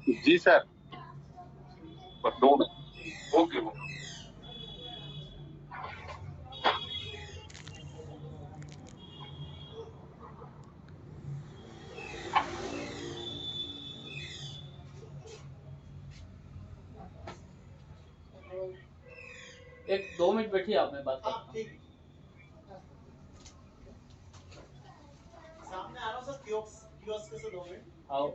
जी sir. बस 2 minute. Okay okay. एक 2 minute बैठिए आप, मैं बात करता हूँ। सामने आ रहा हूँ सर, कियोस्क से 2 मिनट आओ।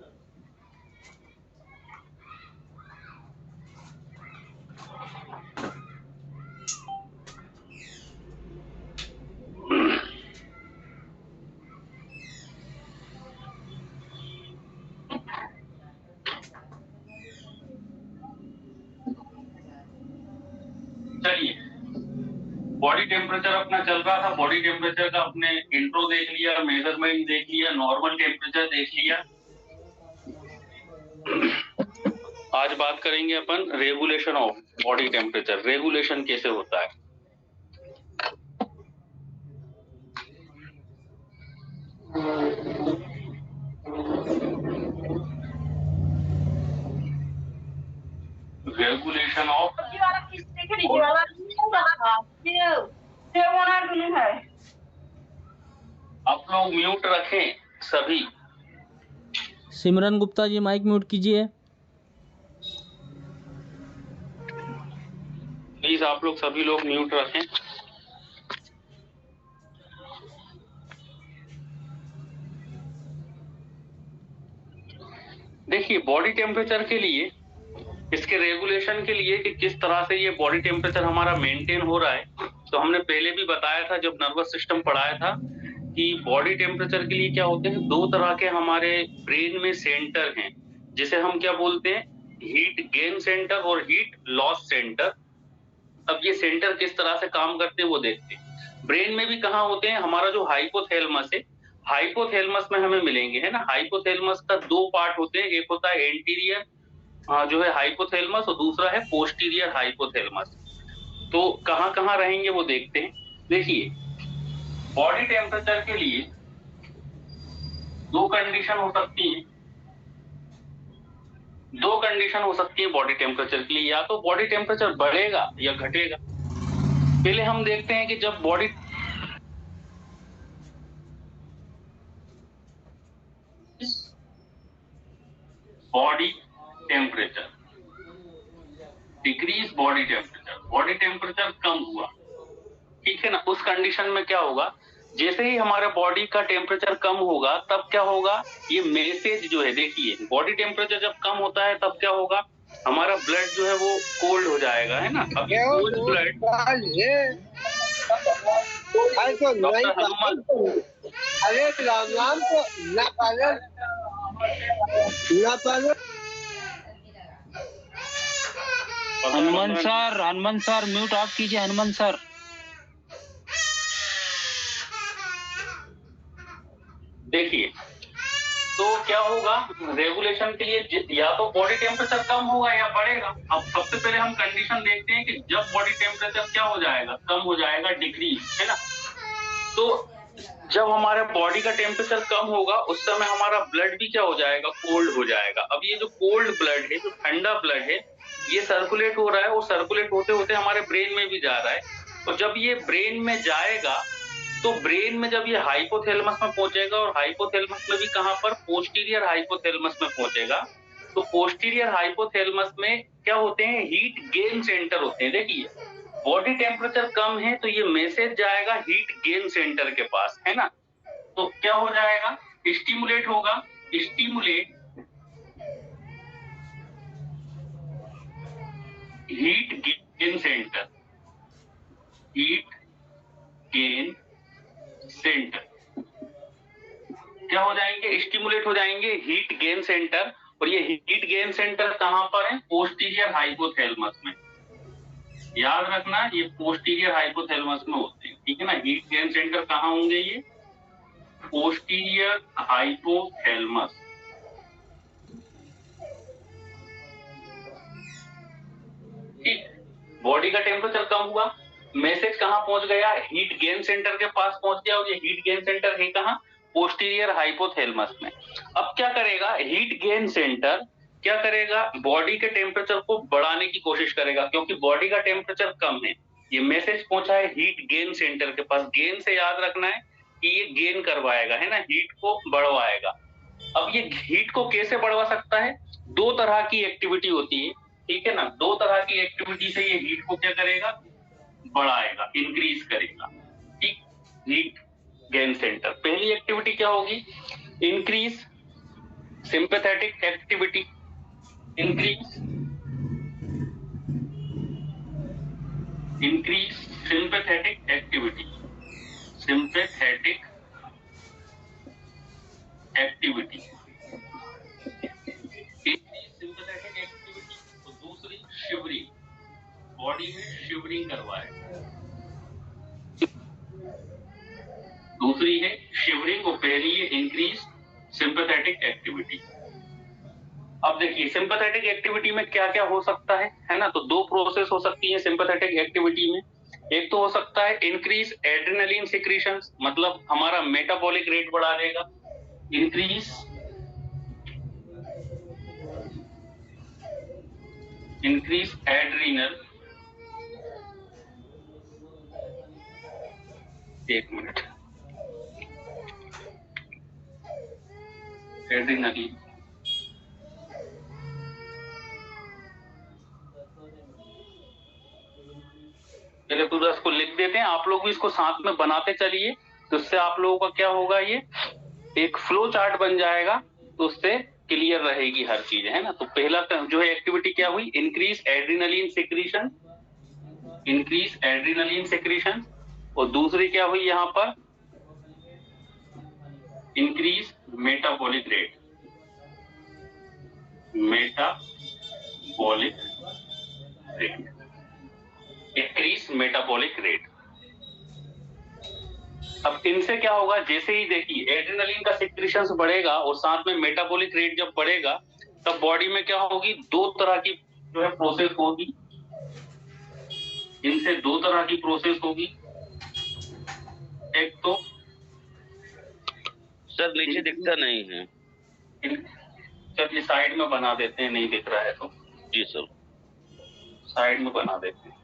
चलिए, बॉडी टेम्परेचर अपना चल रहा था। बॉडी टेम्परेचर का अपने इंट्रो देख लिया, मेजरमेंट देख लिया, नॉर्मल टेम्परेचर देख लिया। आज बात करेंगे अपन regulation of body temperature. Regulation कैसे होता है। रेगुलेशन ऑफ, आप लोग म्यूट रखें सभी। सिमरन गुप्ता जी माइक म्यूट कीजिए। प्लीज आप लोग सभी लोग म्यूट रखें। देखिए, बॉडी टेम्परेचर के लिए, इसके रेगुलेशन के लिए कि किस तरह से ये बॉडी टेम्परेचर हमारा मेंटेन हो रहा है, तो हमने पहले भी बताया था जब नर्वस सिस्टम पढ़ाया था कि बॉडी टेम्परेचर के लिए क्या होते हैं, 2 तरह के हमारे ब्रेन में सेंटर हैं, जिसे हम क्या बोलते हैं, हीट गेन सेंटर और हीट लॉस सेंटर। अब ये सेंटर किस तरह से काम करते हैं वो देखते हैं। ब्रेन में भी कहाँ होते हैं, हमारा जो हाइपोथैलेमस है, हाइपोथैलेमस में हमें मिलेंगे, है ना। हाइपोथैलेमस का 2 पार्ट होते हैं, एक होता है एंटीरियर जो है हाइपोथैलेमस, और दूसरा है पोस्टीरियर हाइपोथैलेमस। तो कहाँ कहाँ रहेंगे वो देखते हैं। देखिए, बॉडी टेम्परेचर के लिए 2 कंडीशन हो सकती है। 2 कंडीशन हो सकती है बॉडी टेम्परेचर के लिए, या तो बॉडी टेम्परेचर बढ़ेगा या घटेगा। पहले हम देखते हैं कि जब body temperature decrease, body temperature कम हुआ, ठीक है ना। उस कंडीशन में क्या होगा, जैसे ही हमारे बॉडी का टेम्परेचर कम होगा तब क्या होगा, ये मैसेज जो है, देखिए बॉडी टेम्परेचर जब कम होता है तब क्या होगा, हमारा ब्लड जो है वो कोल्ड हो जाएगा, है ना। अब ये कोल्ड ब्लड, डॉक्टर हनुमान, अरे राम राम तो ना पालन हनुमान सर म्यूट ऑफ कीजिए। हनुमान सर, देखिए तो क्या होगा, रेगुलेशन के लिए या तो बॉडी टेम्परेचर कम होगा या बढ़ेगा। अब सबसे पहले हम कंडीशन देखते हैं कि जब बॉडी टेम्परेचर क्या हो जाएगा, कम हो जाएगा, डिक्रीज, है ना। तो जब हमारे बॉडी का टेम्परेचर कम होगा उस समय हमारा ब्लड भी क्या हो जाएगा, कोल्ड हो जाएगा। अब ये जो कोल्ड ब्लड है, जो ठंडा ब्लड है, ये सर्कुलेट हो रहा है, वो सर्कुलेट होते होते हमारे ब्रेन में भी जा रहा है। और जब ये ब्रेन में जाएगा तो ब्रेन में जब ये हाइपोथैलेमस में पहुंचेगा, और हाइपोथैलेमस में भी कहां पर, पोस्टीरियर हाइपोथैलेमस में पहुंचेगा। तो पोस्टीरियर हाइपोथैलेमस में क्या होते हैं, हीट गेन सेंटर होते हैं। देखिए, बॉडी टेम्परेचर कम है तो ये मैसेज जाएगा हीट गेन सेंटर के पास, है ना। तो क्या हो जाएगा, स्टिमुलेट होगा, stimulate heat gain centre, heat gain centre क्या हो जाएंगे, स्टिमुलेट हो जाएंगे हीट गेन सेंटर। और ये हीट गेन सेंटर कहां पर है, पोस्टीरियर हाइपोथैलेमस में। याद रखना, ये पोस्टीरियर हाइपोथैलेमस में होते हैं, ठीक है ना। हीट गेन सेंटर कहां होंगे, ये पोस्टीरियर हाइपोथैलेमस। ठीक, बॉडी का टेम्परेचर कम हुआ, मैसेज कहां पहुंच गया, हीट गेन सेंटर के पास पहुंच गया, और ये हीट गेन सेंटर है कहां, पोस्टीरियर हाइपोथैलेमस में। अब क्या करेगा हीट गेन सेंटर, क्या करेगा, बॉडी के टेम्परेचर को बढ़ाने की कोशिश करेगा, क्योंकि बॉडी का टेम्परेचर कम है। ये मैसेज पहुंचा है हीट गेन सेंटर के पास। गेन से याद रखना है कि ये गेन करवाएगा, है ना, हीट को बढ़वाएगा। अब ये हीट को कैसे बढ़वा सकता है? दो तरह की एक्टिविटी होती है, ठीक है ना। दो तरह की एक्टिविटी से ये हीट को क्या करेगा, बढ़ाएगा, इंक्रीज करेगा, ठीक। हीट गेन सेंटर, पहली एक्टिविटी क्या होगी, increase sympathetic activity. Increase sympathetic activity. Sympathetic activity, sympathetic activity. तो दूसरी शिवरिंग, बॉडी में शिवरिंग करवाए। दूसरी है शिवरिंग और पहली है इंक्रीज सिंपैथेटिक एक्टिविटी। अब देखिए सिंपैथेटिक एक्टिविटी में क्या क्या हो सकता है ना। तो दो प्रोसेस हो सकती है सिंपैथेटिक एक्टिविटी में। एक तो हो सकता है इंक्रीज एड्रेनलिन सिक्रीशंस, मतलब हमारा मेटाबॉलिक रेट बढ़ा देगा। इंक्रीज एड्रीनल, एक मिनट, एड्रीनलिन, पहले पूरा इसको लिख देते हैं, आप लोग भी इसको साथ में बनाते चलिए, तो इससे आप लोगों का क्या होगा, ये एक फ्लो चार्ट बन जाएगा, तो उससे क्लियर रहेगी हर चीज, है ना। तो पहला जो है एक्टिविटी क्या हुई, increase adrenaline secretion, increase adrenaline secretion. और दूसरी क्या हुई यहां पर, increase metabolic rate, metabolic rate, increase metabolic rate. अब इनसे क्या होगा, जैसे ही देखिए एड्रेनलिन का सिक्रीशन बढ़ेगा और साथ में मेटाबॉलिक रेट जब बढ़ेगा, तब बॉडी में क्या होगी, दो तरह की जो है प्रोसेस होगी। इनसे दो तरह की प्रोसेस होगी। एक तो सर नीचे दिखता नहीं है। चलिए साइड में बना देते हैं, नहीं दिख रहा है तो जी सर, साइड में बना देते हैं।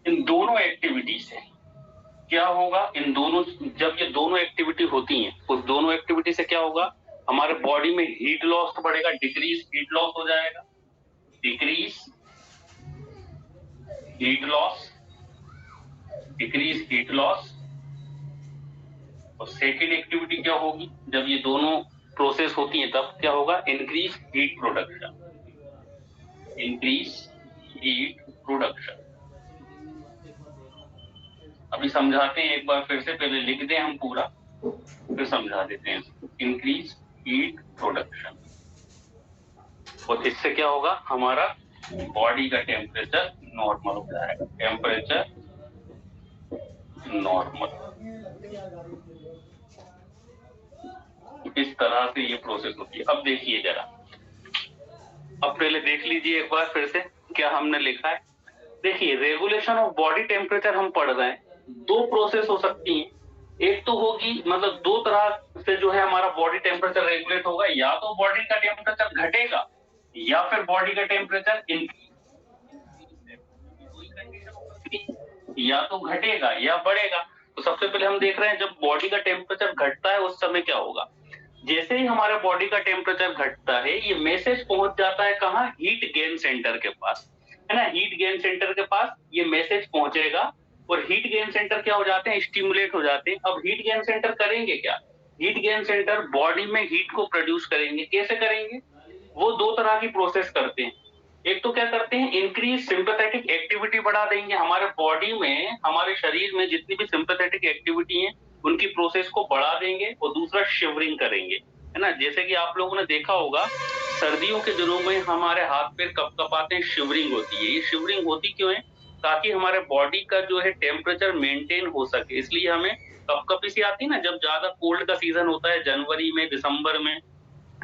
इन दोनों एक्टिविटी से क्या होगा, इन दोनों, जब ये दोनों एक्टिविटी होती हैं, उस दोनों एक्टिविटी से क्या होगा, हमारे बॉडी में हीट लॉस बढ़ेगा, डिक्रीज हीट लॉस हो जाएगा, decrease heat loss, decrease heat loss. और सेकेंड एक्टिविटी क्या होगी, जब ये दोनों प्रोसेस होती हैं तब क्या होगा, increase heat production, increase heat production. अभी समझाते हैं एक बार फिर से, पहले लिख दें हम पूरा, फिर समझा देते हैं। इंक्रीज हीट प्रोडक्शन, और इससे क्या होगा, हमारा बॉडी का टेम्परेचर नॉर्मल हो जाएगा, टेम्परेचर नॉर्मल। इस तरह से ये प्रोसेस होती है। अब देखिए जरा, अब पहले देख लीजिए एक बार फिर से क्या हमने लिखा है। देखिए रेगुलेशन ऑफ बॉडी टेम्परेचर हम पढ़ रहे हैं, दो प्रोसेस हो सकती हैं। एक तो होगी, मतलब दो तरह से जो है हमारा बॉडी टेम्परेचर रेगुलेट होगा, या तो बॉडी का टेम्परेचर घटेगा या फिर बॉडी का टेम्परेचर इंक्रीज, या तो घटेगा या बढ़ेगा। तो सबसे पहले हम देख रहे हैं जब बॉडी का टेम्परेचर घटता है उस समय क्या होगा। जैसे ही हमारा बॉडी का टेम्परेचर घटता है, ये मैसेज पहुंच जाता है कहाँ, हीट गेन सेंटर के पास, है ना। हीट गेन सेंटर के पास ये मैसेज पहुंचेगा, और हीट गेन सेंटर क्या हो जाते हैं, स्टिमुलेट हो जाते हैं। अब हीट गेन सेंटर करेंगे क्या, हीट गेन सेंटर बॉडी में हीट को प्रोड्यूस करेंगे। कैसे करेंगे, वो दो तरह की प्रोसेस करते हैं। एक तो क्या करते हैं, इंक्रीज सिंपैथेटिक एक्टिविटी बढ़ा देंगे, हमारे बॉडी में, हमारे शरीर में जितनी भी सिंपैथेटिक एक्टिविटी है उनकी प्रोसेस को बढ़ा देंगे। और दूसरा शिवरिंग करेंगे, है ना। जैसे कि आप लोगों ने देखा होगा सर्दियों के दिनों में हमारे हाथ पैर कपकपाते हैं, शिवरिंग होती है। ये शिवरिंग होती क्यों है, ताकि हमारे बॉडी का जो है टेम्परेचर मेंटेन हो सके, इसलिए हमें कपकपी सी आती है ना। जब ज्यादा कोल्ड का सीजन होता है जनवरी में, दिसंबर में,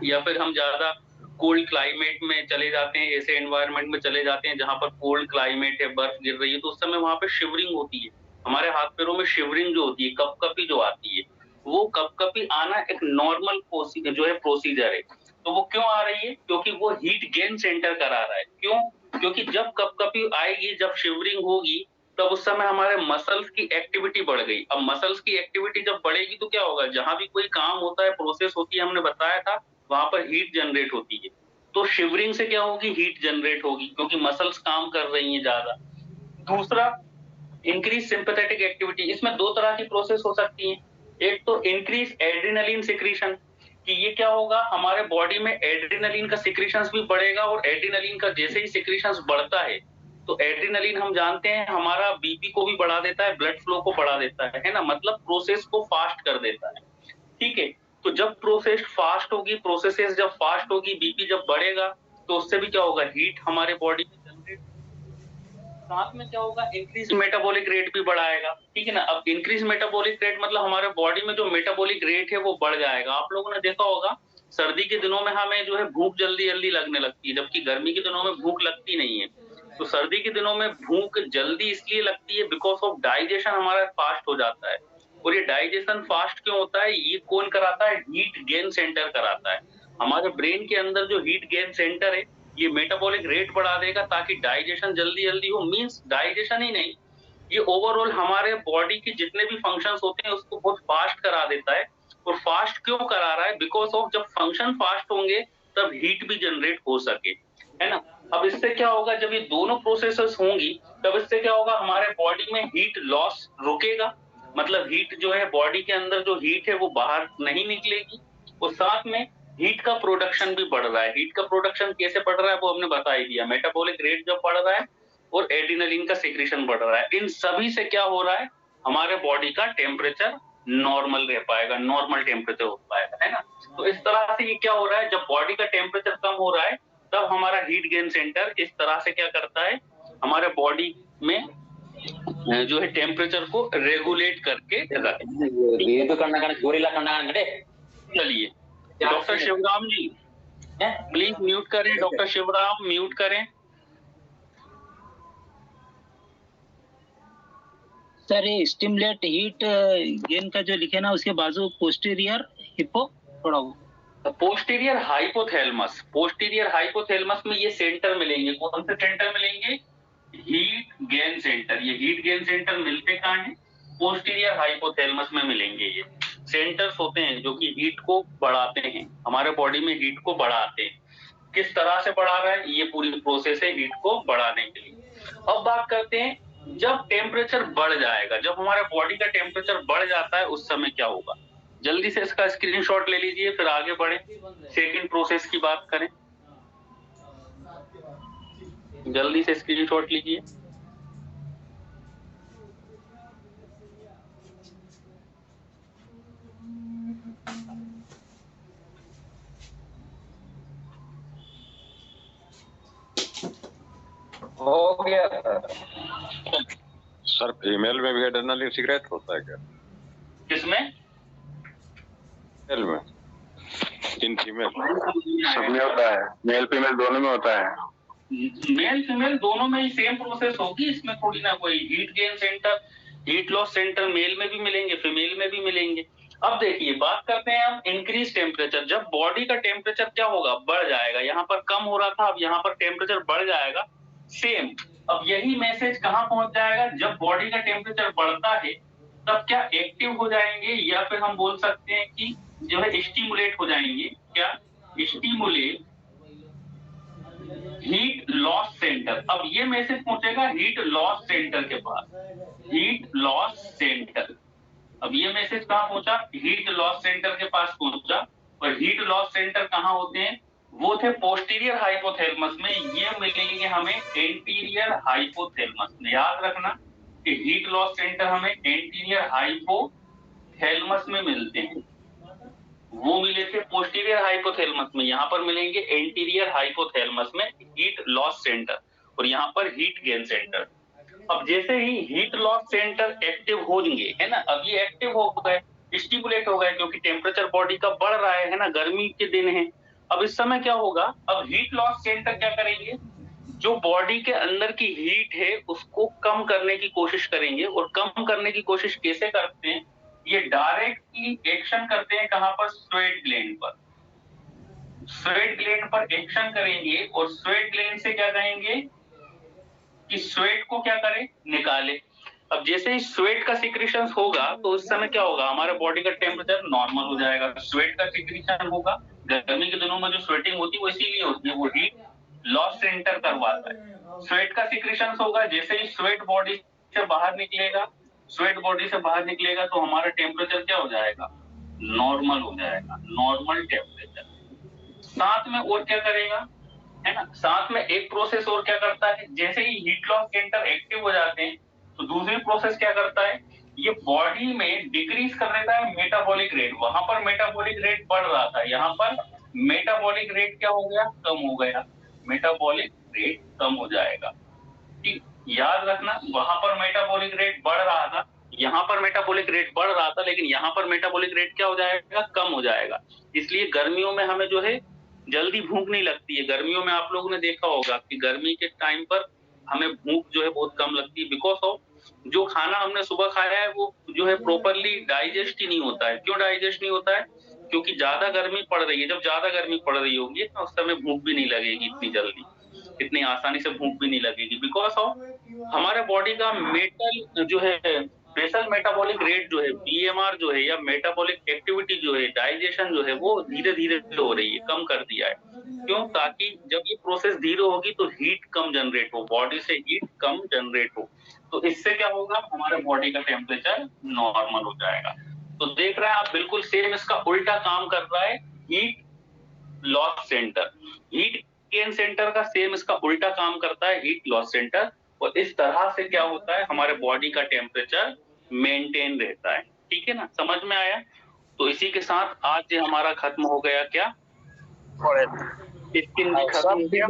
या फिर हम ज्यादा कोल्ड क्लाइमेट में चले जाते हैं, ऐसे एनवायरनमेंट में चले जाते हैं जहां पर कोल्ड क्लाइमेट है, बर्फ गिर रही है, तो उस समय वहां पे शिवरिंग होती है। हमारे हाथ पैरों में शिवरिंग जो होती है, कपकपी जो आती है, वो कपकपी आना एक नॉर्मल जो है प्रोसीजर है। तो वो क्यों आ रही है? क्योंकि वो हीट गेन सेंटर करा रहा है। क्यों? क्योंकि जब कभी आएगी, जब शिवरिंग होगी, तब उस समय हमारे मसल्स की एक्टिविटी बढ़ गई। अब मसल्स की एक्टिविटी जब बढ़ेगी तो क्या होगा? जहां भी कोई काम होता है, प्रोसेस होती है, हमने बताया था, वहां पर हीट जनरेट होती है। तो शिवरिंग से क्या होगी? हीट जनरेट होगी, क्योंकि मसल्स काम कर रही हैं ज्यादा। दूसरा, इंक्रीज सिंपैथेटिक एक्टिविटी। इसमें दो तरह की प्रोसेस हो सकती है। एक तो इंक्रीज एड्रेनलिन सिक्रीशन, कि ये क्या होगा, हमारे बॉडी में एड्रेनलिन का सिक्रीशंस भी बढ़ेगा, और एड्रेनलिन का जैसे ही सिक्रीशंस बढ़ता है, तो एड्रेनलिन हम जानते हैं हमारा बीपी को भी बढ़ा देता है, ब्लड फ्लो को बढ़ा देता है ना, मतलब प्रोसेस को फास्ट कर देता है। ठीक है, तो जब प्रोसेस फास्ट होगी, प्रोसेसेस जब फास्ट होगी, बीपी जब बढ़ेगा, तो उससे भी क्या होगा? हीट हमारे बॉडी में जनरेट, साथ में क्या होगा? इंक्रीज मेटाबॉलिक रेट भी बढ़ाएगा। ठीक है ना। अब इंक्रीज मेटाबॉलिक रेट मतलब हमारे बॉडी में जो मेटाबॉलिक रेट है वो बढ़ जाएगा। आप लोगों ने देखा होगा, सर्दी के दिनों में हमें जो है भूख जल्दी जल्दी लगने लगती है, जबकि गर्मी के दिनों में भूख लगती नहीं है। तो सर्दी के दिनों में भूख जल्दी इसलिए लगती है बिकॉज ऑफ डाइजेशन हमारा फास्ट हो जाता है। और ये डाइजेशन फास्ट क्यों होता है? ये कौन कराता है? हीट गेन सेंटर कराता है। हमारे ब्रेन के अंदर जो हीट गेन सेंटर है, ये मेटाबॉलिक रेट बढ़ा देगा ताकि डाइजेशन जल्दी जल्दी हो। मींस डाइजेशन ही नहीं, ये ओवरऑल हमारे बॉडी के जितने भी फंक्शंस होते हैं उसको बहुत फास्ट करा देता है। और फास्ट क्यों करा रहा है? बिकॉज ऑफ जब फंक्शन फास्ट होंगे तब हीट भी जनरेट हो सके, है ना। अब इससे क्या होगा? जब ये दोनों प्रोसेसेस होंगी, तब इससे क्या होगा? हमारे बॉडी में हीट लॉस रुकेगा, मतलब हीट जो है बॉडी के अंदर जो हीट है वो बाहर नहीं निकलेगी। और साथ में हीट का प्रोडक्शन भी बढ़ रहा है। हीट का प्रोडक्शन कैसे बढ़ रहा है वो हमने बता ही दिया। मेटाबॉलिक रेट जब बढ़ रहा है और एड्रेनलिन का सिक्रीशन बढ़ रहा है, इन सभी से क्या हो रहा है? हमारे बॉडी का टेम्परेचर नॉर्मल रह पाएगा, नॉर्मल टेम्परेचर हो पाएगा, है ना। तो इस तरह से ये क्या हो रहा है? जब बॉडी का टेम्परेचर कम हो रहा है, तब हमारा हीट गेन सेंटर इस तरह से क्या करता है? हमारे बॉडी में जो है टेम्परेचर को रेगुलेट करके चलिए, doctor Shivram ji please mute करें। डॉक्टर शिवराम म्यूट करें। सर ये स्टिमुलेट हीट गेन का जो लिखे ना, उसके बाजू पोस्टीरियर हिप्पो थोड़ा वो पोस्टीरियर हाइपोथैलेमस, पोस्टीरियर हाइपोथैलेमस में ये सेंटर मिलेंगे। कौन से सेंटर मिलेंगे? Heat gain centre. ये हीट गेन सेंटर मिलते कहाँ हैं? पोस्टीरियर हाइपोथैलेमस में मिलेंगे। ये सेंटर्स होते हैं जो कि हीट को बढ़ाते हैं, हमारे बॉडी में हीट को बढ़ाते हैं। किस तरह से बढ़ा रहा है? ये पूरी प्रोसेस है हीट को बढ़ाने के लिए। अब बात करते हैं, जब टेम्परेचर बढ़ जाएगा, जब हमारे बॉडी का टेम्परेचर बढ़ जाता है, उस समय क्या होगा? जल्दी से इसका स्क्रीनशॉट ले लीजिए, फिर आगे बढ़े, सेकंड प्रोसेस की बात करें। जल्दी से स्क्रीनशॉट लीजिए। हो गया सर। फीमेल में भी एड्रेनलिन सिगरेट होता है क्या? किसमें? मेल में, इन फीमेल सब में होता है, मेल फीमेल दोनों में होता है। मेल फीमेल दोनों में ही सेम प्रोसेस होगी, इसमें थोड़ी ना कोई heat gain centre, heat loss centre mail में भी मिलेंगे, फीमेल में भी मिलेंगे। अब देखिए, बात करते हैं हम इंक्रीज टेम्परेचर। जब बॉडी का टेम्परेचर क्या होगा? बढ़ जाएगा। यहाँ पर कम हो रहा था, अब यहाँ पर टेम्परेचर बढ़ जाएगा, सेम। अब यही मैसेज कहाँ पहुंच जाएगा? जब बॉडी का टेम्परेचर बढ़ता है तब क्या एक्टिव हो जाएंगे, या फिर हम बोल सकते हैं कि जो है स्टिमुलेट हो जाएंगे। क्या? Stimulate heat loss centre. अब ये मैसेज पहुंचेगा हीट लॉस सेंटर के पास, हीट लॉस सेंटर। अब ये मैसेज कहाँ पहुंचा? हीट लॉस सेंटर के पास पहुंचा। और हीट लॉस सेंटर कहाँ होते हैं? वो थे पोस्टीरियर हाइपोथैलेमस में। ये मिलेंगे हमें एंटीरियर हाइपोथैलेमस में। याद रखना कि हीट लॉस सेंटर हमें एंटीरियर हाइपोथैलेमस में मिलते हैं। वो मिले थे पोस्टीरियर हाइपोथैलेमस में, यहाँ पर मिलेंगे एंटीरियर हाइपोथैलेमस में हीट लॉस सेंटर, और यहाँ पर हीट गेन सेंटर। अब जैसे ही हीट लॉस सेंटर एक्टिव होंगे, है ना, अब ये एक्टिव हो गए, स्टिमुलेट हो गए, क्योंकि टेम्परेचर बॉडी का बढ़ रहा है ना, गर्मी के दिन है। अब इस समय क्या होगा? अब हीट लॉस सेंटर क्या करेंगे? जो बॉडी के अंदर की हीट है उसको कम करने की कोशिश करेंगे। और कम करने की कोशिश कैसे करते हैं? ये डायरेक्टली एक्शन करते हैं कहां पर? स्वेट ग्लैंड पर। स्वेट ग्लैंड पर एक्शन करेंगे और स्वेट ग्लैंड से क्या कहेंगे कि स्वेट को क्या करे, निकाले। अब जैसे ही स्वेट का सिक्रीशन होगा तो उस समय क्या होगा, हमारे बॉडी का टेम्परेचर नॉर्मल हो जाएगा। स्वेट का सिक्रीशन होगा, गर्मी के दिनों में जो स्वेटिंग होती है वो इसीलिए होती है, वो हीट लॉस सेंटर करवाता है। स्वेट का सिक्रीशन होगा, जैसे ही स्वेट बॉडी से बाहर निकलेगा, स्वेट बॉडी से बाहर निकलेगा तो हमारा टेम्परेचर क्या हो जाएगा, नॉर्मल हो जाएगा, नॉर्मल टेम्परेचर। साथ में और क्या करेगा, है ना, साथ में एक प्रोसेस और क्या करता है, जैसे ही हीट लॉस सेंटर एक्टिव हो जाते हैं तो दूसरी प्रोसेस क्या करता है, ये बॉडी में डिक्रीज कर देता है मेटाबॉलिक रेट। वहां पर मेटाबॉलिक रेट बढ़ रहा था, यहाँ पर मेटाबॉलिक रेट क्या हो गया, कम हो गया, मेटाबॉलिक रेट कम हो जाएगा। ठीक, याद रखना, वहां पर मेटाबॉलिक रेट बढ़ रहा था, यहाँ पर मेटाबॉलिक रेट बढ़ रहा था, लेकिन यहाँ पर मेटाबॉलिक रेट क्या हो जाएगा, कम हो जाएगा। इसलिए गर्मियों में हमें जो है जल्दी भूख नहीं लगती है। गर्मियों में आप लोगों ने देखा होगा कि गर्मी के टाइम पर हमें भूख जो है बहुत कम लगती है, बिकॉज ऑफ जो खाना हमने सुबह खाया है वो जो है प्रॉपरली डाइजेस्ट ही नहीं होता है। क्यों डाइजेस्ट नहीं होता है, क्योंकि ज्यादा गर्मी पड़ रही है। जब ज्यादा गर्मी पड़ रही होगी तो उस समय भूख भी नहीं लगेगी इतनी जल्दी, इतनी आसानी से भूख भी नहीं लगेगी, बिकॉज ऑफ हमारे बॉडी का मेटल जो है बेसल मेटाबॉलिक रेट जो है, बीएमआर जो है, या मेटाबॉलिक एक्टिविटी जो है, डाइजेशन जो है, वो धीरे धीरे हो रही है, कम कर दिया है। क्यों, ताकि जब ये प्रोसेस धीरे होगी तो हीट कम जनरेट हो, बॉडी से हीट कम जनरेट हो, तो इससे क्या होगा, हमारे बॉडी का टेम्परेचर नॉर्मल हो जाएगा। तो देख रहे हैं आप, बिल्कुल सेम इसका उल्टा काम कर रहा है heat loss centre. Heat gain centre का सेम इसका उल्टा काम करता है हीट लॉस सेंटर, और इस तरह से क्या होता है, हमारे बॉडी का टेम्परेचर मेंटेन रहता है। ठीक है ना, समझ में आया। तो इसी के साथ आज ये हमारा खत्म हो गया, क्या स्किन भी खत्म हो गया।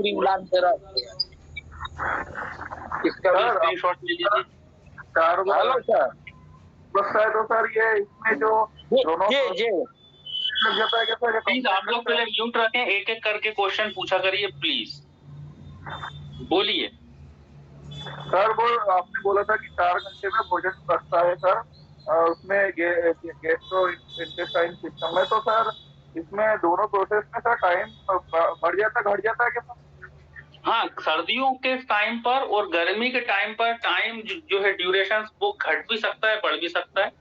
इसका भी स्क्रीनशॉट ले लीजिए। हेलो सर, बस है तो सर ये इसमें जो दोनों लग जाता है क्या सर? प्लीज आप लोग पहले म्यूट रखें, एक एक करके क्वेश्चन पूछा करिए प्लीज, बोलिए। सर वो आपने बोला था कि 4 घंटे में भोजन पचता है सर, उसमें गैस्ट्रो इंटेस्टाइन सिस्टम में, तो सर इसमें दोनों प्रोसेस में सर टाइम बढ़ जाता घट जाता है क्या सर? हाँ, सर्दियों के टाइम पर और गर्मी के टाइम पर टाइम जो है ड्यूरेशन वो घट भी सकता है, बढ़ भी सकता है।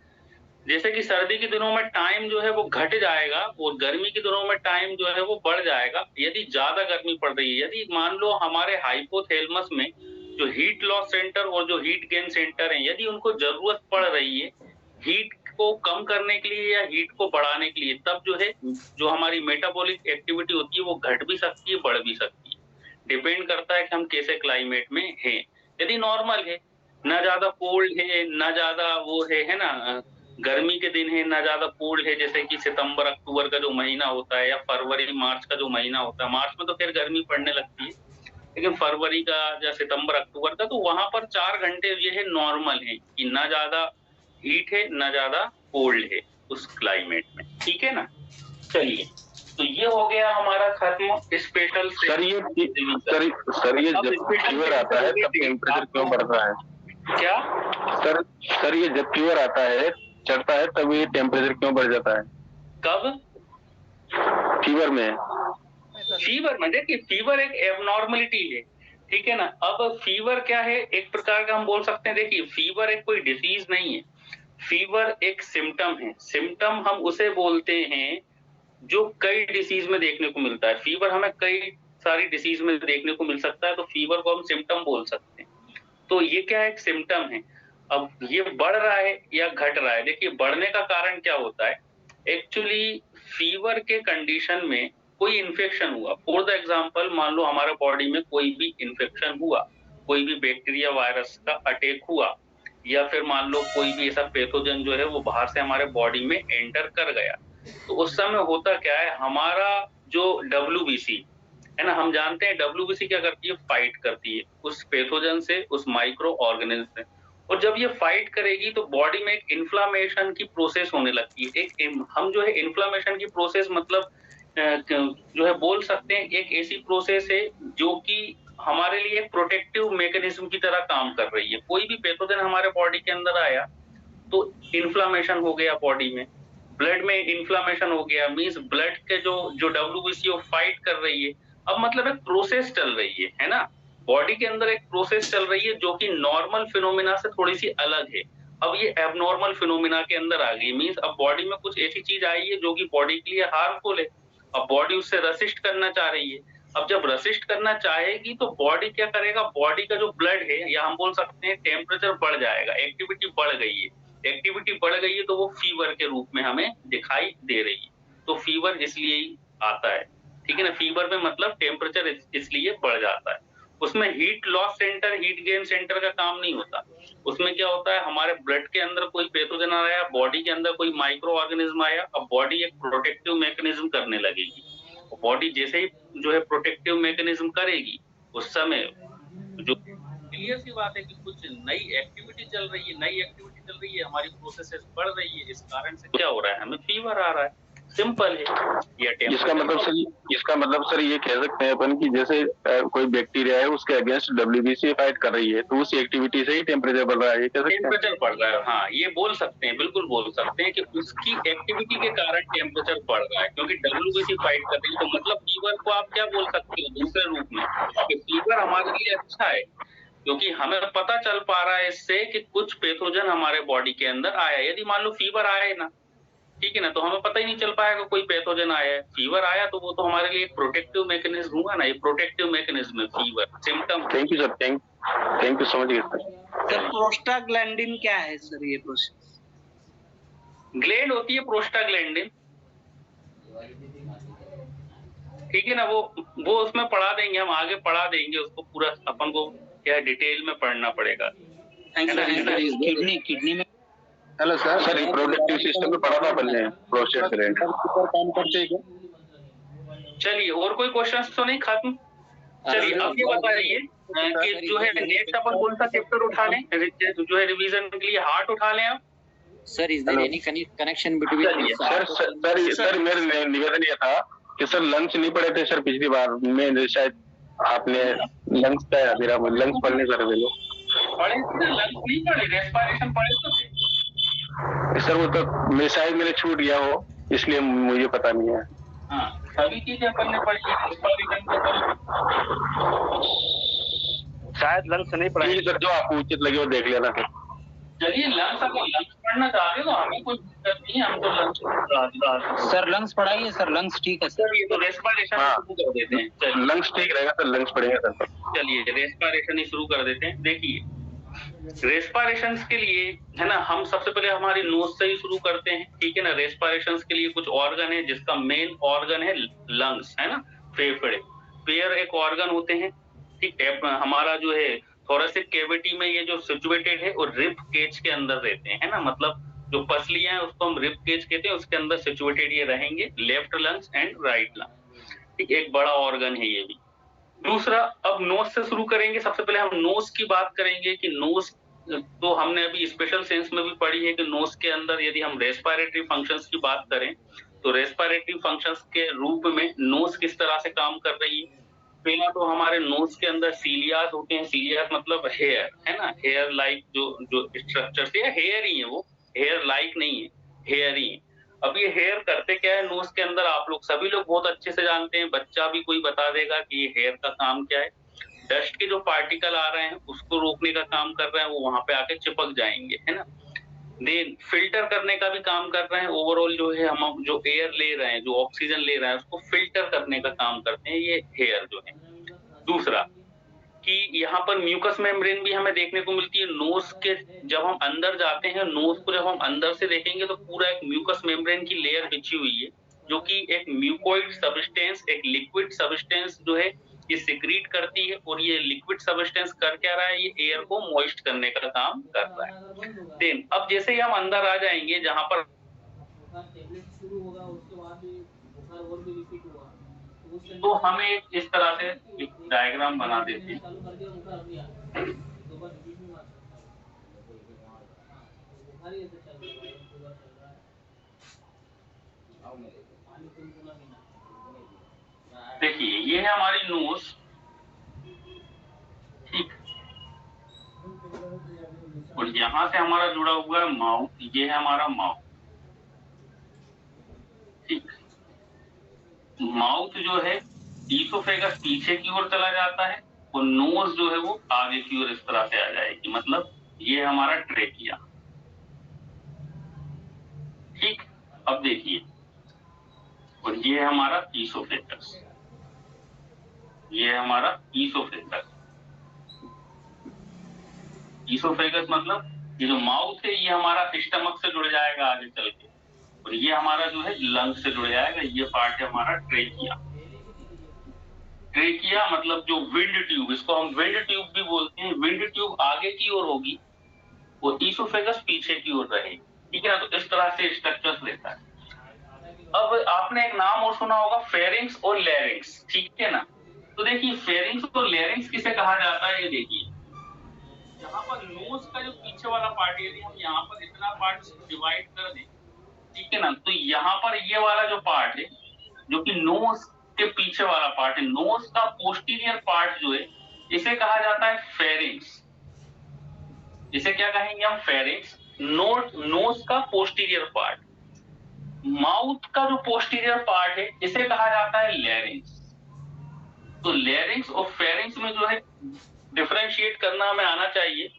जैसे कि सर्दी के दिनों में टाइम जो है वो घट जाएगा और गर्मी के दिनों में टाइम जो है वो बढ़ जाएगा, यदि ज्यादा गर्मी पड़ रही है। यदि मान लो हमारे हाइपोथैलेमस में जो हीट लॉस सेंटर और जो हीट गेन सेंटर है, यदि उनको जरूरत पड़ रही है हीट को कम करने के लिए या हीट को बढ़ाने के लिए, तब जो है जो हमारी मेटाबॉलिक एक्टिविटी होती है वो घट भी सकती है, बढ़ भी सकती है। डिपेंड करता है कि हम कैसे क्लाइमेट में हैं। यदि नॉर्मल है, ना ज्यादा कोल्ड है ना ज्यादा वो है ना, गर्मी के दिन है ना ज्यादा कोल्ड है, जैसे कि सितंबर अक्टूबर का जो महीना होता है या फरवरी मार्च का जो महीना होता है, मार्च में तो फिर गर्मी पड़ने लगती है, लेकिन फरवरी का या सितंबर अक्टूबर का, तो वहां पर 4 घंटे ये है नॉर्मल है कि ना ज्यादा हीट है ना ज्यादा कोल्ड है उस क्लाइमेट में। ठीक है ना, चलिए, तो ये हो गया हमारा खत्म स्पेशल। सर ये जब फीवर आता है तब टेम्परेचर क्यों बढ़ता है? क्या सर ये जब फीवर आता है चढ़ता है तब ये टेम्परेचर क्यों बढ़ जाता है? कब? फीवर में देखिए, फीवर एक एबनॉर्मलिटी है, ठीक है ना। अब फीवर क्या है, एक प्रकार का हम बोल सकते हैं, देखिए फीवर एक कोई डिसीज नहीं है, फीवर एक सिम्टम है। सिम्टम हम उसे बोलते हैं जो कई डिसीज में देखने को मिलता है। फीवर हमें कई सारी डिसीज में देखने को मिल सकता है, तो फीवर को हम सिम्टम बोल सकते हैं। तो ये क्या है, एक सिम्टम है। अब ये बढ़ रहा है या घट रहा है, देखिए बढ़ने का कारण क्या होता है, एक्चुअली फीवर के कंडीशन में कोई इन्फेक्शन हुआ, फॉर द एग्जाम्पल मान लो हमारे बॉडी में कोई भी इन्फेक्शन हुआ, कोई भी बैक्टीरिया वायरस का अटैक हुआ, या फिर मान लो कोई भी ऐसा पैथोजन जो है वो बाहर से हमारे बॉडी में एंटर कर गया, तो उस समय होता क्या है, हमारा जो WBC है ना, हम जानते हैं WBC क्या करती है, फाइट करती है उस पैथोजन से, उस माइक्रो ऑर्गेनिज्म से, और जब ये फाइट करेगी तो बॉडी में एक इन्फ्लामेशन की प्रोसेस होने लगती है। एक हम जो है इन्फ्लामेशन की प्रोसेस मतलब जो है बोल सकते हैं एक ऐसी प्रोसेस है जो कि हमारे लिए एक प्रोटेक्टिव मैकेनिज्म की तरह काम कर रही है। कोई भी पैथोजन हमारे बॉडी के अंदर आया तो इन्फ्लामेशन हो गया बॉडी में, ब्लड में इन्फ्लामेशन हो गया, मींस ब्लड के जो WBC फाइट कर रही है। अब मतलब एक प्रोसेस चल रही है ना, बॉडी के अंदर एक प्रोसेस चल रही है जो कि नॉर्मल फिनोमिना से थोड़ी सी अलग है। अब ये एबनॉर्मल फिनोमिना के अंदर आ गई, मींस अब बॉडी में कुछ ऐसी चीज आई है जो कि बॉडी के लिए हार्मफुल है। अब बॉडी उससे रेसिस्ट करना चाह रही है। अब जब रेसिस्ट करना चाहेगी तो बॉडी क्या करेगा, बॉडी का जो ब्लड है या हम बोल सकते हैं टेम्परेचर बढ़ जाएगा, एक्टिविटी बढ़ गई है। एक्टिविटी बढ़ गई है तो वो फीवर के रूप में हमें दिखाई दे रही है। तो फीवर इसलिए ही आता है, ठीक है ना। फीवर में मतलब टेम्परेचर इसलिए बढ़ जाता है। उसमें heat loss centre, heat gain centre का काम नहीं होता। उसमें क्या होता है, हमारे ब्लड के अंदर कोई पैथोजन आया, बॉडी के अंदर कोई माइक्रो ऑर्गेनिज्म आया, अब बॉडी एक प्रोटेक्टिव मैकेनिज्म करने लगेगी। बॉडी जैसे ही जो है प्रोटेक्टिव मैकेनिज्म करेगी, उस समय जो क्लियर सी बात है कि कुछ नई एक्टिविटी चल रही है, हमारी प्रोसेसेस बढ़ रही है, इस कारण से क्या हो रहा है, हमें फीवर आ रहा है। सिंपल है। इसका मतलब सर ये कह सकते हैं अपन कि जैसे कोई बैक्टीरिया है उसके अगेंस्ट WBC फाइट कर रही है, तो उस एक्टिविटी से ही टेम्परेचर बढ़ रहा है, टेम्परेचर बढ़ रहा है। हाँ, ये बोल सकते हैं, बिल्कुल बोल सकते हैं कि उसकी एक्टिविटी के कारण टेम्परेचर बढ़ रहा है, क्योंकि WBC फाइट कर रही है। तो मतलब फीवर को आप क्या बोल सकते हो दूसरे रूप में, कि फीवर हमारे लिए अच्छा है, क्योंकि हमें पता चल पा रहा है इससे कि कुछ पैथोजन हमारे बॉडी के अंदर आया। यदि मान लो फीवर आए ना, ठीक है ना, तो हमें पता ही नहीं चल पाएगा कोई पैथोजन आया है। फीवर आया तो वो तो हमारे लिए प्रोटेक्टिव मैकेनिज्म हुआ ना, ये प्रोटेक्टिव मैकेनिज्म है fever symptom. Thank you sir, thank you so much sir prostaglandin क्या है सर, ये प्रोसेस? ग्लैंड होती है प्रोस्टाग्लैंडिन, ठीक है ना। वो उसमें पढ़ा देंगे, हम आगे पढ़ा देंगे उसको पूरा, अपन को क्या डिटेल में पढ़ना पड़ेगा। किडनी में हेलो सर, रिप्रोडक्टिव सिस्टम में पढ़ा था अपन ने प्रोस्टेट ग्लैंड काम करते हैं। चलिए, और कोई क्वेश्चन तो नहीं खत्म? चलिए अब ये बताइए कि जो है नेक्स्ट अपन कौन सा चैप्टर उठा लें, जो है रिवीजन के लिए हार्ट उठा लें आप? Sir is there any connection between? Sir मेरा निवेदन ये था कि सर लंग्स नहीं पढ़े थे सर पिछली बार में, शायद आपने लंग्स का मेरा लंग्स पढ़ने सर पढ़े लंग्स नहीं पढ़े, रेस्पिरेशन पढ़े तो थे सर। वो तो मेरे छूट गया हो, इसलिए मुझे पता नहीं है। हाँ, सभी चीजें अपन ने पढ़ी, रेस्पिरेशन को शायद लंग्स नहीं पढ़ा सर, जो आपको उचित लगे वो देख लेना सर। चलिए लंग्स, अगर लंग्स पढ़ना चाहते हो तो हमें कोई दिक्कत नहीं है, हम तो लंग्स सर लंग्स पढ़ाइए सर, लंग्स ठीक है सर। ये तो रेस्पिरेशन शुरू कर देते हैं। चलिए लंग्स ठीक रहेगा सर, लंग्स पढ़ेंगे सर। चलिए रेस्पिरेशन ही शुरू कर देते हैं। देखिए रेस्पिरेशन के लिए है ना, हम सबसे पहले हमारी नोज से ही शुरू करते हैं, ठीक है ना। रेस्पिरेशन के लिए कुछ ऑर्गन है, जिसका मेन ऑर्गन है लंग्स, है ना, फेफड़े। पेयर एक ऑर्गन होते हैं, ठीक है। हमारा जो है थोरेसिक कैविटी में ये जो सिचुएटेड है, और रिब केज के अंदर रहते हैं, है ना। मतलब जो पसलियां हैं उसको हम रिब केज कहते हैं, उसके अंदर सिचुएटेड ये रहेंगे, left lungs and right lung, ठीक। एक बड़ा ऑर्गन है ये भी। दूसरा, अब नोज से शुरू करेंगे। सबसे पहले हम नोज की बात करेंगे कि नोज तो हमने अभी स्पेशल सेंस में भी पढ़ी है कि नोज के अंदर यदि हम रेस्पिरेटरी फंक्शंस की बात करें तो रेस्पिरेटरी फंक्शंस के रूप में नोज किस तरह से काम कर रही है। पहला तो हमारे नोज के अंदर सीलियास होते हैं। सीलियास मतलब हेयर, है ना, हेयर लाइक जो स्ट्रक्चर से, हेयर ही है वो, हेयर लाइक नहीं है, हेयर ही है। अब ये हेयर करते क्या है नोज के अंदर, आप लोग सभी लोग बहुत अच्छे से जानते हैं, बच्चा भी कोई बता देगा कि ये हेयर का काम क्या है। डस्ट के जो पार्टिकल आ रहे हैं उसको रोकने का काम कर रहे हैं, वो वहां पे आके चिपक जाएंगे, है ना। देन फिल्टर करने का भी काम कर रहे हैं। ओवरऑल जो है हम जो एयर ले रहे हैं, जो ऑक्सीजन ले रहे हैं, उसको फिल्टर करने का काम करते हैं ये हेयर जो है। दूसरा कि यहाँ पर म्यूकस मेम्ब्रेन भी हमें देखने को मिलती है नोज के। जब हम अंदर जाते हैं, नोज को जब हम अंदर से देखेंगे तो पूरा एक म्यूकस मेम्ब्रेन की लेयर बिछी हुई है, जो कि एक म्यूकोइड सब्सटेंस, एक लिक्विड सब्सटेंस जो है ये सिक्रीट करती है। और ये लिक्विड सब्सटेंस कर क्या रहा है, ये एयर को मॉइस्ट करने का काम कर रहा है। देन अब जैसे ही हम अंदर आ जाएंगे, जहां पर तो हमें इस तरह से एक डायग्राम बना देते हैं। देखिए ये है हमारी नोज, ठीक, और यहां से हमारा जुड़ा हुआ है माउथ। ये है हमारा माउथ, माउथ जो है ईसोफेगस पीछे की ओर चला जाता है और नोज जो है वो आगे की ओर इस तरह से आ जाएगी, मतलब ये हमारा ट्रेकिया। ठीक, अब देखिए, और ये है हमारा ईसोफेगस, ये है हमारा ईसोफेगस। ईसोफेगस मतलब ये जो माउथ है ये हमारा स्टमक से जुड़ जाएगा आगे चल के, और ये हमारा जो है लंग से जुड़ जाएगा, ये पार्ट है हमारा ट्रेकिया। ट्रेकिया मतलब जो विंड ट्यूब, इसको हम विंड ट्यूब भी बोलते हैं। विंड ट्यूब आगे की ओर होगी और ईसोफेगस पीछे की ओर रहेगी, ठीक है ना। तो इस तरह से स्ट्रक्चर्स लेता है। अब आपने एक नाम और सुना होगा, फेरिंग्स और लैरिंग्स, ठीक है ना। तो देखिए फेरिंग्स और लैरिंग्स किसे कहा जाता है, ये देखिए यहाँ पर नोज का जो पीछे वाला पार्ट, यदि हम यहाँ पर इतना पार्ट डिवाइड कर दें, ठीक है ना, तो यहाँ पर ये वाला जो पार्ट है जो कि नोज के पीछे वाला पार्ट है, नोज का पोस्टीरियर पार्ट जो है, इसे कहा जाता है फेरिंग्स। इसे क्या कहेंगे हम, फेरिंग्स। नोज का पोस्टीरियर पार्ट। माउथ का जो पोस्टीरियर पार्ट है इसे कहा जाता है लैरिंग्स। तो लैरिंग्स और फेरिंग्स में जो है डिफरेंशिएट करना हमें आना चाहिए।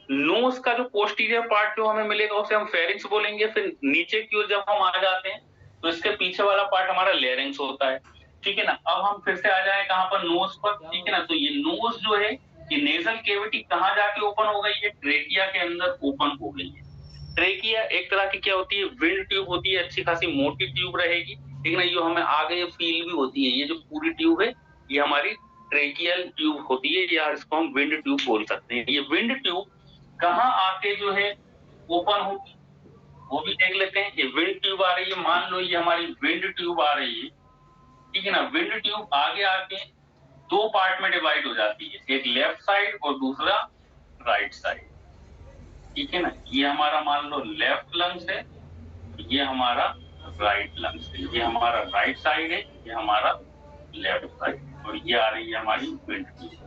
नोज का जो पोस्टीरियर पार्ट जो हमें मिलेगा उसे हम फेरिंग्स बोलेंगे, फिर नीचे की ओर जब हम आ जाते हैं तो इसके पीछे वाला पार्ट हमारा लैरिंग्स होता है, ठीक है ना। अब हम फिर से आ जाए कहां पर, नोज पर, ठीक है ना। तो ये नोज जो है, ये नेजल केविटी कहां जाके ओपन हो गई है, ट्रेकिया के अंदर ओपन हो गई है। ट्रेकिया एक तरह की क्या होती है, विंड ट्यूब होती है, अच्छी खासी मोटी ट्यूब रहेगी, ठीक है ना। ये हमें आगे फील भी होती है, ये जो पूरी ट्यूब है ये हमारी ट्रेकियल ट्यूब होती है, या इसको हम विंड ट्यूब बोल सकते हैं। ये विंड ट्यूब कहाँ आके जो है ओपन होगी वो भी देख लेते हैं। ये विंड ट्यूब आ रही है, मान लो ये हमारी विंड ट्यूब आ रही है, ठीक है ना। विंड ट्यूब आगे आके दो पार्ट में डिवाइड हो जाती है, एक लेफ्ट साइड और दूसरा राइट साइड, ठीक है ना। ये हमारा मान लो लेफ्ट लंग्स है, ये हमारा राइट लंग्स है, ये हमारा राइट साइड है, ये हमारा लेफ्ट साइड, और ये आ रही है हमारी विंड ट्यूब।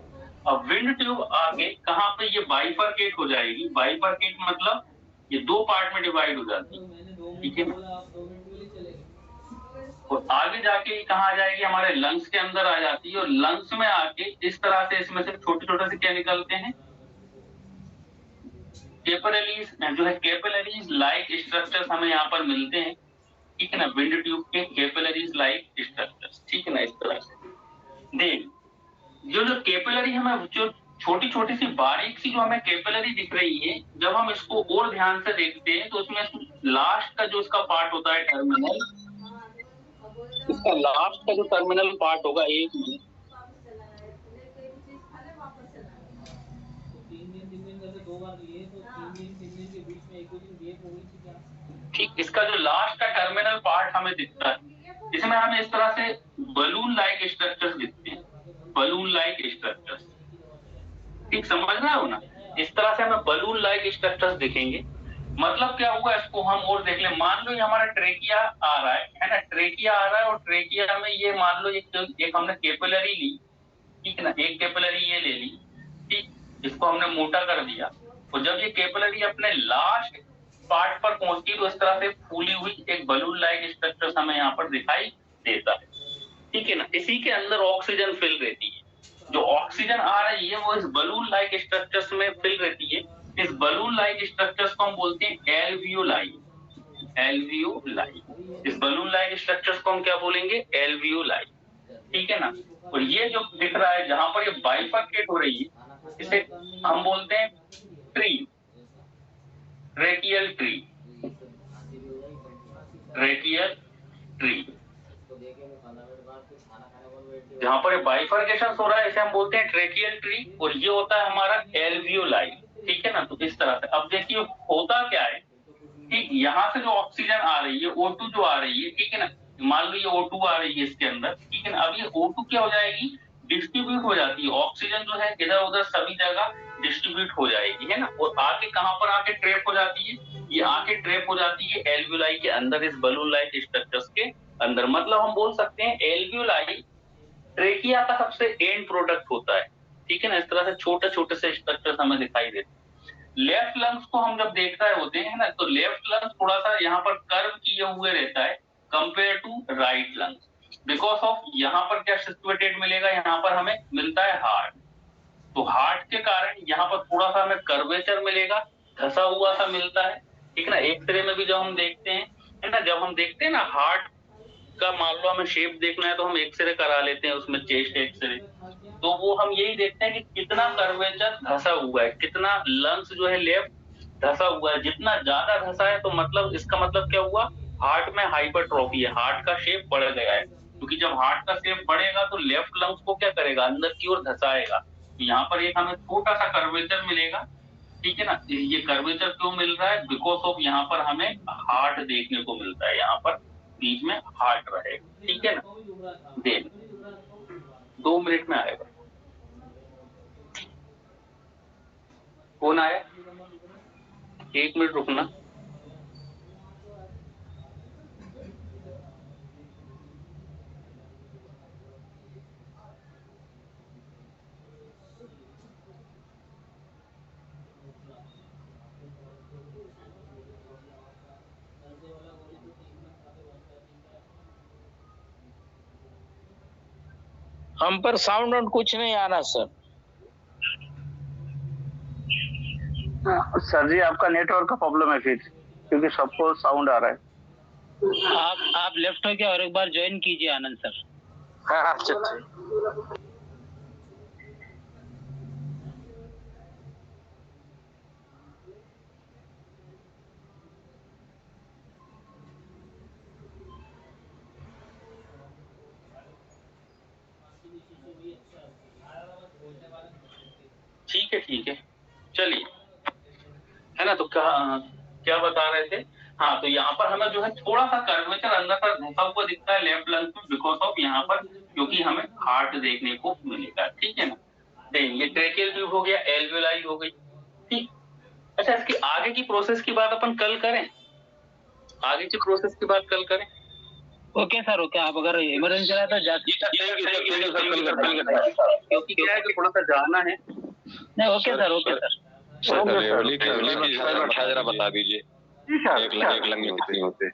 अब विंड ट्यूब आगे कहां पे ये बाइफरकेट हो जाएगी, बाइफरकेट मतलब ये दो पार्ट में डिवाइड हो जाती है, ठीक है ना। और आगे जाके कहा जाएगी, हमारे लंग्स के अंदर आ जाती है, और लंग्स में आके इस तरह से इसमें से छोटे छोटे से क्या निकलते हैं, कैपिलरीज, जो है कैपिलरीज लाइक स्ट्रक्चर्स हमें यहाँ पर मिलते हैं, ठीक है ना। विंड ट्यूब के कैपिलरीज लाइक स्ट्रक्चर्स, ठीक है ना। इस तरह से देख, जो कैपिलरी हमें जो छोटी छोटी सी बारीक सी जो हमें कैपिलरी दिख रही है, जब हम इसको और ध्यान से देखते हैं तो उसमें लास्ट का जो इसका पार्ट होता है टर्मिनल, इसका लास्ट का जो टर्मिनल पार्ट होगा, एक मिनट, ठीक, इसका जो लास्ट का टर्मिनल पार्ट हमें दिखता है, इसमें हमें इस तरह से बलून लाइक स्ट्रक्चर्स दिखते हैं, बलून लाइक स्ट्रक्चर्स, ठीक, समझ रहे हो ना। इस तरह से हमें बलून लाइक स्ट्रक्चर्स दिखेंगे। मतलब क्या हुआ, इसको हम और देख ले। मान लो ये हमारा ट्रेकिया आ रहा है ना, ट्रेकिया आ रहा है, और ट्रेकिया में ये मान लो एक हमने कैपिलरी ली, ठीक है ना, एक कैपिलरी ये ले ली, ठीक, इसको हमने मोटा कर दिया, और जब ये कैपिलरी अपने लास्ट पार्ट पर पहुंचती तो इस तरह से फूली हुई एक बलून लाइक स्ट्रक्चर हमें यहाँ पर दिखाई देता है, ठीक है ना। इसी के अंदर ऑक्सीजन फिल रहती है, जो ऑक्सीजन आ रही है वो इस बलून लाइक स्ट्रक्चर्स में फिल रहती है। इस बलून लाइक स्ट्रक्चर्स को हम बोलते हैं एल्वियोलाई, एल्वियोलाई। इस बलून लाइक स्ट्रक्चर्स को हम क्या बोलेंगे, एल्वियोलाई, ठीक है ना। और ये जो दिख रहा है जहां पर ये बाइफरकेट हो रही है, इसे हम बोलते हैं tree, tracheal tree, tracheal tree. जहां पर बाइफरकेशन हो रहा है इसे हम बोलते हैं ट्रेकियल ट्री, और ये होता है हमारा एल्वियोलाई, ठीक है ना। तो इस तरह से अब देखिए होता क्या है, ठीक, यहाँ से जो ऑक्सीजन आ रही है, O2 जो आ रही है, ठीक है ना, मान लो ये O2 आ रही है इसके अंदर, ठीक है ना। अब ये O2 क्या हो जाएगी, डिस्ट्रीब्यूट हो जाती है, ऑक्सीजन जो है इधर उधर सभी जगह डिस्ट्रीब्यूट हो जाएगी, है ना। और आके कहां पर आके ट्रैप हो जाती है, ये आके ट्रैप हो जाती है एल्वियोलाई के अंदर, इस बलून लाइक स्ट्रक्चर्स के अंदर। मतलब हम बोल सकते हैं एल्वियोलाई ट्रेकिया का सबसे एंड प्रोडक्ट होता है, ठीक है ना। इस तरह से छोटे छोटे से स्ट्रक्चर्स हमें दिखाई देते हैं। लेफ्ट लंग्स को हम जब देख रहे होते हैं ना, तो लेफ्ट लंग्स थोड़ा सा यहाँ पर कर्व किए हुए रहता है compare to right lungs, because of यहाँ पर क्या सिचुएटेड मिलेगा, यहाँ पर हमें मिलता है हार्ट, तो हार्ट के कारण यहाँ पर थोड़ा सा हमें कर्वेचर मिलेगा, धसा हुआ सा मिलता है, ठीक ना। एक्सरे में भी जब हम देखते हैं, है ना, जब हम देखते हैं ना हार्ट का, मान लो हमें शेप देखना है तो हम एक्सरे करा लेते हैं उसमें, चेस्ट एक्सरे, तो वो हम यही देखते हैं कि कितना कर्वेचर धसा हुआ है, कितना लंग्स जो है लेफ्ट धसा हुआ है। जितना ज्यादा धसा है तो मतलब इसका मतलब क्या हुआ, हार्ट में हाइपरट्रॉफी है, हार्ट का शेप बढ़ गया है, क्योंकि जब हार्ट का शेप बढ़ेगा तो लेफ्ट लंग्स को क्या करेगा, अंदर की ओर धसाएगा। तो यहाँ पर एक हमें छोटा सा कर्वेचर मिलेगा, ठीक है ना। ये कर्वेचर क्यों मिल रहा है, बिकॉज ऑफ यहाँ पर हमें हार्ट देखने को मिलता है, यहाँ पर बीच में हार्ट रहेगा, ठीक है ना। देन 2 मिनट में आएगा। कौन आया, 1 मिनट रुकना। हम पर साउंड और कुछ नहीं आ रहा सर। सर जी आपका नेटवर्क का प्रॉब्लम है फिर, क्योंकि सबको साउंड आ रहा है। आप लेफ्ट हो गया और एक बार ज्वाइन कीजिए आनंद सर। हाँ ठीक है चलिए, है ना। तो क्या बता रहे थे, हाँ, तो यहाँ पर हमें जो है थोड़ा सा कर्वेचर अंदर पर घुसा हुआ दिखता है लेफ्ट लंग में, बिकॉज ऑफ यहाँ पर, क्योंकि हमें हार्ट देखने को मिलेगा, ठीक है ना। देन ये ट्रेकियल ट्यूब हो गया, एल्वियोलाई हो गई, ठीक। अच्छा, इसकी आगे की प्रोसेस की बात अपन कल करें, आगे की प्रोसेस की बात कल करें। Okay sir, okay. आप अगर इमरजेंसी रहा तो क्योंकि क्या है कि थोड़ा सा जाना है। नहीं, ओके सर, ओके सर। जरा बता दीजिए, एक लंग में कितनी होते हैं?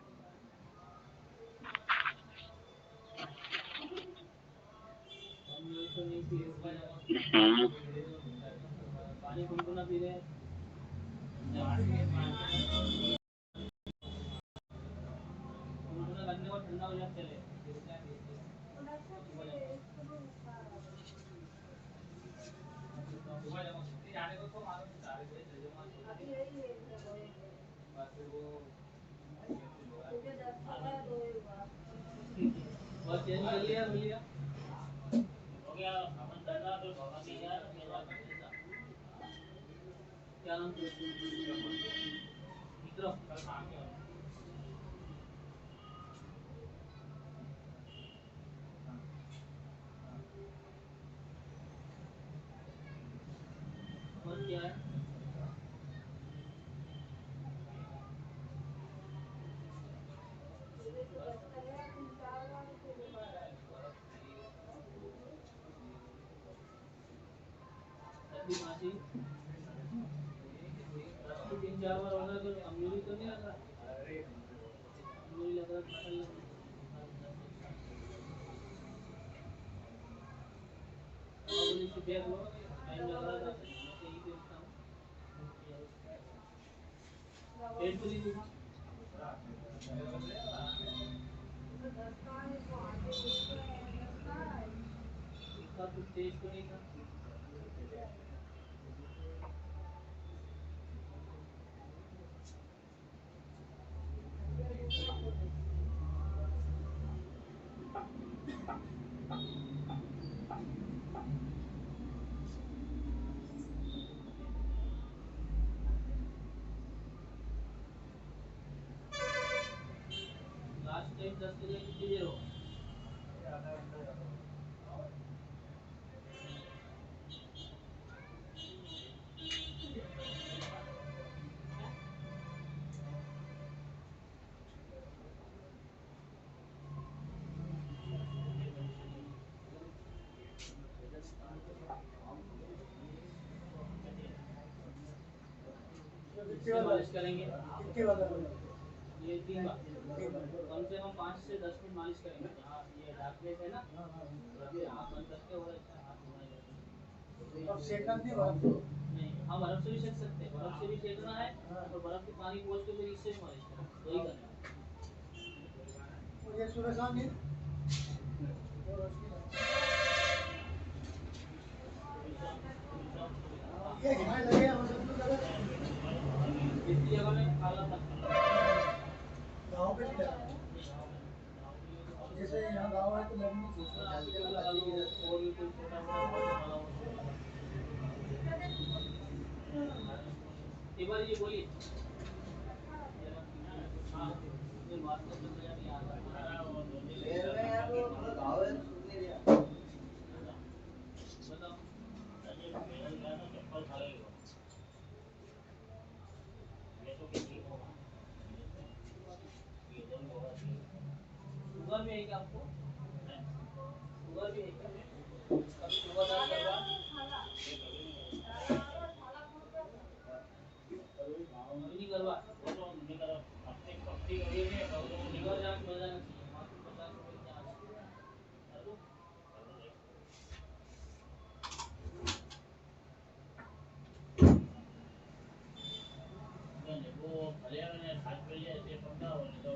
ये 3 बार कम से कम 5 से 10 मिनट मालिश करेंगे। जहाँ ये डार्क प्लेस है ना, आँख बंद करके और अच्छा हाथ घुमाए जाते हैं। अब सेकना भी बर्फ नहीं, हाँ बर्फ से भी सेक सकते हैं। बर्फ से भी सेकना है और बर्फ के पानी पोंछ के फिर इससे भी मालिश करना है, वही करना है। ये सुबह शाम नहीं ये घिनाए लगे हम सब लोग लगे इतनी जगह में काला पत्थर गाँव पे नहीं लगा। जैसे यहाँ गाँव है तो लगनी दूसरा आपके लगा लो और भी कोई छोटा मोटा वाला एक बार ये बोलिए। हाँ ये बात तो समझ नहीं आता गाँव है सुनने दिया बताओ। चप्पल खा लेगा ये तो ठीक होगा। शुगर भी है क्या आपको? शुगर भी है क्या? कभी शुगर डाल करवा नहीं करवा शुगर जांच हो जाना चाहिए। मात्र 50 रुपए की जांच कर दो। वो भले हाथ पे ऐसे पकड़ा हो तो